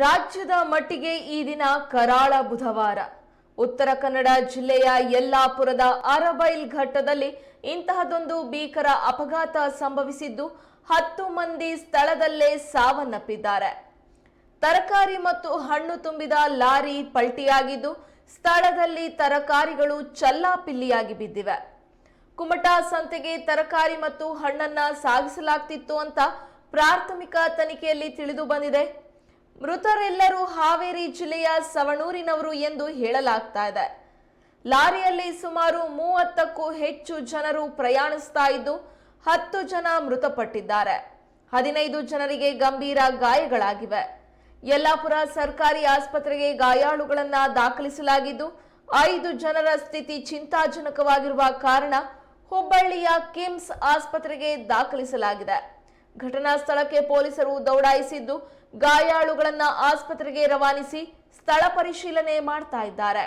ರಾಜ್ಯದ ಮಟ್ಟಿಗೆ ಈ ದಿನ ಕರಾಳ ಬುಧವಾರ. ಉತ್ತರ ಕನ್ನಡ ಜಿಲ್ಲೆಯ ಯಲ್ಲಾಪುರದ ಅರಬೈಲ್ ಘಟ್ಟದಲ್ಲಿ ಇಂತಹದೊಂದು ಭೀಕರ ಅಪಘಾತ ಸಂಭವಿಸಿದ್ದು 10 ಮಂದಿ ಸ್ಥಳದಲ್ಲೇ ಸಾವನ್ನಪ್ಪಿದ್ದಾರೆ. ತರಕಾರಿ ಮತ್ತು ಹಣ್ಣು ತುಂಬಿದ ಲಾರಿ ಪಲ್ಟಿಯಾಗಿದ್ದು ಸ್ಥಳದಲ್ಲಿ ತರಕಾರಿಗಳು ಚಲ್ಲಾಪಿಲ್ಲಿಯಾಗಿ ಬಿದ್ದಿವೆ. ಕುಮಟಾ ಸಂತೆಗೆ ತರಕಾರಿ ಮತ್ತು ಹಣ್ಣನ್ನ ಸಾಗಿಸಲಾಗ್ತಿತ್ತು ಅಂತ ಪ್ರಾಥಮಿಕ ತನಿಖೆಯಲ್ಲಿ ತಿಳಿದು ಬಂದಿದೆ. ಮೃತರೆಲ್ಲರೂ ಹಾವೇರಿ ಜಿಲ್ಲೆಯ ಸವಣೂರಿನವರು ಎಂದು ಹೇಳಲಾಗ್ತಾ ಇದೆ. ಲಾರಿಯಲ್ಲಿ ಸುಮಾರು 30ಕ್ಕೂ ಹೆಚ್ಚು ಜನರು ಪ್ರಯಾಣಿಸ್ತಾ ಇದ್ದು 10 ಜನ ಮೃತಪಟ್ಟಿದ್ದಾರೆ. 15 ಜನರಿಗೆ ಗಂಭೀರ ಗಾಯಗಳಾಗಿವೆ. ಯಲ್ಲಾಪುರ ಸರ್ಕಾರಿ ಆಸ್ಪತ್ರೆಗೆ ಗಾಯಾಳುಗಳನ್ನ ದಾಖಲಿಸಲಾಗಿದ್ದು 5 ಜನರ ಸ್ಥಿತಿ ಚಿಂತಾಜನಕವಾಗಿರುವ ಕಾರಣ ಹುಬ್ಬಳ್ಳಿಯ ಕಿಮ್ಸ್ ಆಸ್ಪತ್ರೆಗೆ ದಾಖಲಿಸಲಾಗಿದೆ. ಘಟನಾ ಸ್ಥಳಕ್ಕೆ ಪೊಲೀಸರು ದೌಡಾಯಿಸಿದ್ದು ಗಾಯಾಳುಗಳನ್ನ ಆಸ್ಪತ್ರೆಗೆ ರವಾನಿಸಿ ಸ್ಥಳ ಪರಿಶೀಲನೆ ಮಾಡ್ತಾ ಇದ್ದಾರೆ.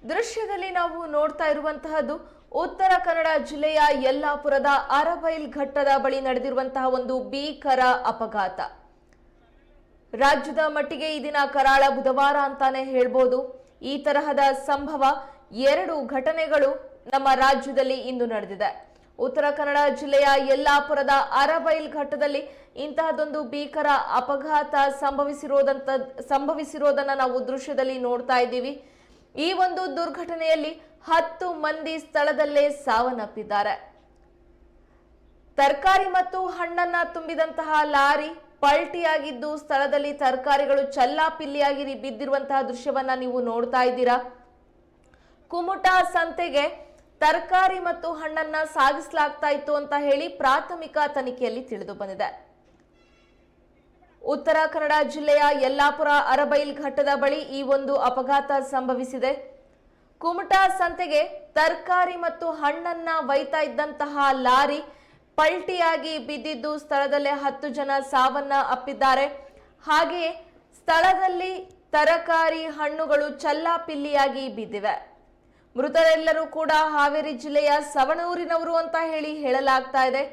ದೃಶ್ಯದಲ್ಲಿ ನಾವು ನೋಡ್ತಾ ಇರುವಂತಹದ್ದು ಉತ್ತರ ಕನ್ನಡ ಜಿಲ್ಲೆಯ ಯಲ್ಲಾಪುರದ ಅರಬೈಲ್ ಘಟ್ಟದ ಬಳಿ ನಡೆದಿರುವಂತಹ ಒಂದು ಭೀಕರ ಅಪಘಾತ. ರಾಜ್ಯದ ಮಟ್ಟಿಗೆ ಈ ದಿನ ಕರಾಳ ಬುಧವಾರ ಅಂತಾನೆ ಹೇಳ್ಬೋದು. ಈ ತರಹದ ಸಂಭವ 2 ಘಟನೆಗಳು ನಮ್ಮ ರಾಜ್ಯದಲ್ಲಿ ಇಂದು ನಡೆದಿದೆ. ಉತ್ತರ ಕನ್ನಡ ಜಿಲ್ಲೆಯ ಯಲ್ಲಾಪುರದ ಅರಬೈಲ್ ಘಟ್ಟದಲ್ಲಿ ಇಂತಹದೊಂದು ಭೀಕರ ಅಪಘಾತ ಸಂಭವಿಸಿರೋದನ್ನ ನಾವು ದೃಶ್ಯದಲ್ಲಿ ನೋಡ್ತಾ ಇದ್ದೀವಿ. ಈ ಒಂದು ದುರ್ಘಟನೆಯಲ್ಲಿ 10 ಮಂದಿ ಸ್ಥಳದಲ್ಲೇ ಸಾವನ್ನಪ್ಪಿದ್ದಾರೆ. ತರಕಾರಿ ಮತ್ತು ಹಣ್ಣನ್ನ ತುಂಬಿದಂತಹ ಲಾರಿ ಪಲ್ಟಿಯಾಗಿದ್ದು ಸ್ಥಳದಲ್ಲಿ ತರಕಾರಿಗಳು ಚಲ್ಲಾಪಿಲ್ಲಿಯಾಗಿ ಬಿದ್ದಿರುವಂತಹ ದೃಶ್ಯವನ್ನ ನೀವು ನೋಡ್ತಾ ಇದ್ದೀರಾ. ಕುಮಟಾ ಸಂತೆಗೆ ತರಕಾರಿ ಮತ್ತು ಹಣ್ಣನ್ನ ಸಾಗಿಸಲಾಗ್ತಾ ಇತ್ತು ಅಂತ ಹೇಳಿ ಪ್ರಾಥಮಿಕ ತನಿಖೆಯಲ್ಲಿ ತಿಳಿದು ಬಂದಿದೆ. ಉತ್ತರ ಕನ್ನಡ ಜಿಲ್ಲೆಯ ಯಲ್ಲಾಪುರ ಅರಬೈಲ್ ಘಟ್ಟದ ಬಳಿ ಈ ಒಂದು ಅಪಘಾತ ಸಂಭವಿಸಿದೆ. ಕುಮಟಾ ಸಂತೆಗೆ ತರಕಾರಿ ಮತ್ತು ಹಣ್ಣನ್ನ ಒಯ್ತಾ ಇದ್ದಂತಹ ಲಾರಿ ಪಲ್ಟಿಯಾಗಿ ಬಿದ್ದಿದ್ದು ಸ್ಥಳದಲ್ಲೇ 10 ಜನ ಸಾವನ್ನ ಅಪ್ಪಿದ್ದಾರೆ. ಹಾಗೆಯೇ ಸ್ಥಳದಲ್ಲಿ ತರಕಾರಿ ಹಣ್ಣುಗಳು ಚಲ್ಲಾಪಿಲ್ಲಿಯಾಗಿ ಬಿದ್ದಿವೆ. ಮೃತರೆಲ್ಲರೂ ಕೂಡ ಹಾವೇರಿ ಜಿಲ್ಲೆಯ ಸವಣೂರಿನವರು ಅಂತ ಹೇಳಲಾಗ್ತಾ ಇದೆ.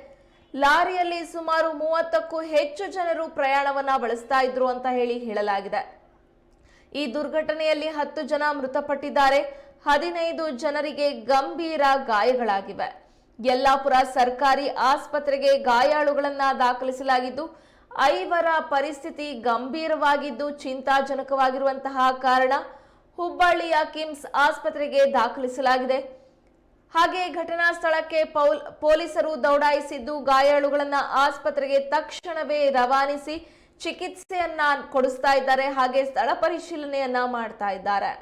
ಲಾರಿಯಲ್ಲಿ ಸುಮಾರು 30ಕ್ಕೂ ಹೆಚ್ಚು ಜನರು ಪ್ರಯಾಣವನ್ನ ಬಳಸ್ತಾ ಇದ್ರು ಅಂತ ಹೇಳಲಾಗಿದೆ. ಈ ದುರ್ಘಟನೆಯಲ್ಲಿ 10 ಜನ ಮೃತಪಟ್ಟಿದ್ದಾರೆ. 15 ಜನರಿಗೆ ಗಂಭೀರ ಗಾಯಗಳಾಗಿವೆ. ಯಲ್ಲಾಪುರ ಸರ್ಕಾರಿ ಆಸ್ಪತ್ರೆಗೆ ಗಾಯಾಳುಗಳನ್ನ ದಾಖಲಿಸಲಾಗಿದ್ದು 5ರ ಪರಿಸ್ಥಿತಿ ಗಂಭೀರವಾಗಿದ್ದು ಚಿಂತಾಜನಕವಾಗಿರುವಂತಹ ಕಾರಣ ಹುಬ್ಬಳ್ಳಿಯ ಕಿಮ್ಸ್ ಆಸ್ಪತ್ರೆಗೆ ದಾಖಲಿಸಲಾಗಿದೆ. ಹಾಗೆ ಘಟನಾ ಸ್ಥಳಕ್ಕೆ ಪೊಲೀಸರು ದೌಡಾಯಿಸಿದ್ದು ಗಾಯಾಳುಗಳನ್ನ ಆಸ್ಪತ್ರೆಗೆ ತಕ್ಷಣವೇ ರವಾನಿಸಿ ಚಿಕಿತ್ಸೆಯನ್ನ ಕೊಡಿಸ್ತಾ ಇದ್ದಾರೆ. ಹಾಗೆ ಸ್ಥಳ ಪರಿಶೀಲನೆಯನ್ನ ಮಾಡ್ತಾ ಇದ್ದಾರೆ.